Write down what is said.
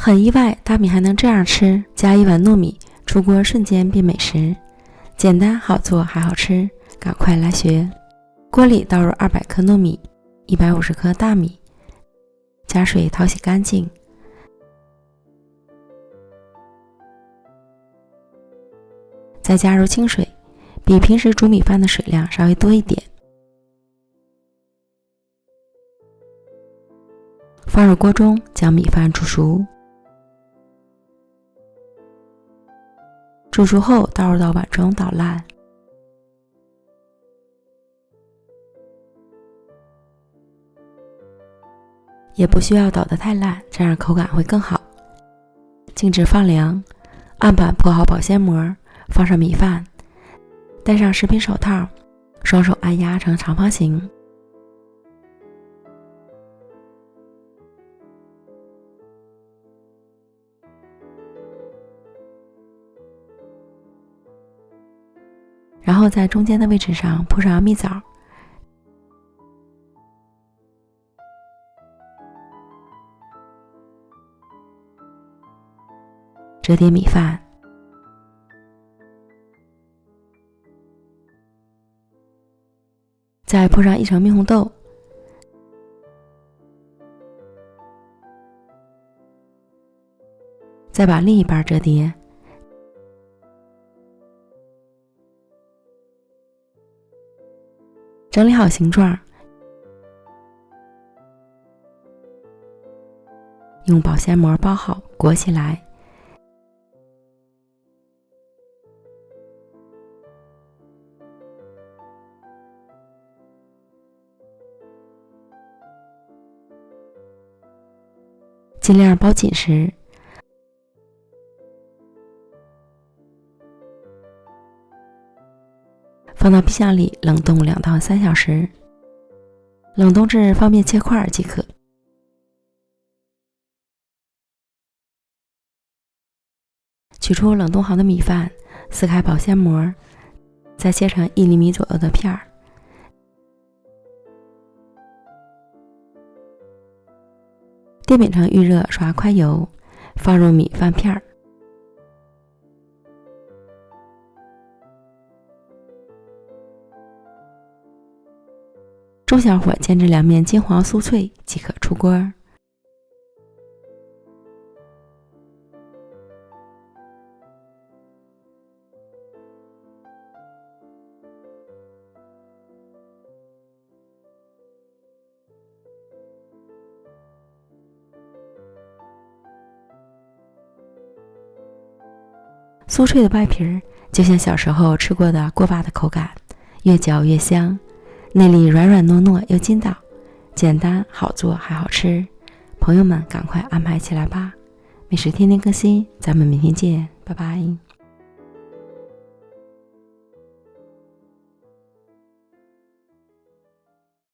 很意外，大米还能这样吃，加1碗糯米，出锅瞬间变美食，简单好做还好吃，赶快来学。锅里倒入200克糯米，150克大米，加水淘洗干净，再加入清水，比平时煮米饭的水量稍微多一点。放入锅中，将米饭煮熟。煮熟后倒入到碗中捣烂。也不需要捣得太烂，这样口感会更好。静置放凉，案板铺好保鲜膜，放上米饭，戴上食品手套，双手按压成长方形。然后在中间的位置上铺上蜜枣，折叠米饭，再铺上1层蜜红豆，再把另一半折叠，整理好形状，用保鲜膜包好，裹起来。尽量包紧实。放到冰箱里冷冻2到3小时，冷冻至方便切块即可。取出冷冻好的米饭，撕开保鲜膜，再切成1厘米左右的片儿。电饼铛预热，刷快油，放入米饭片儿。中小火煎至两面金黄酥脆即可出锅。酥脆的外皮儿就像小时候吃过的锅巴的口感，越嚼越香，内里软软糯糯又筋道，简单好做还好吃。朋友们赶快安排起来吧！美食天天更新，咱们明天见，拜拜。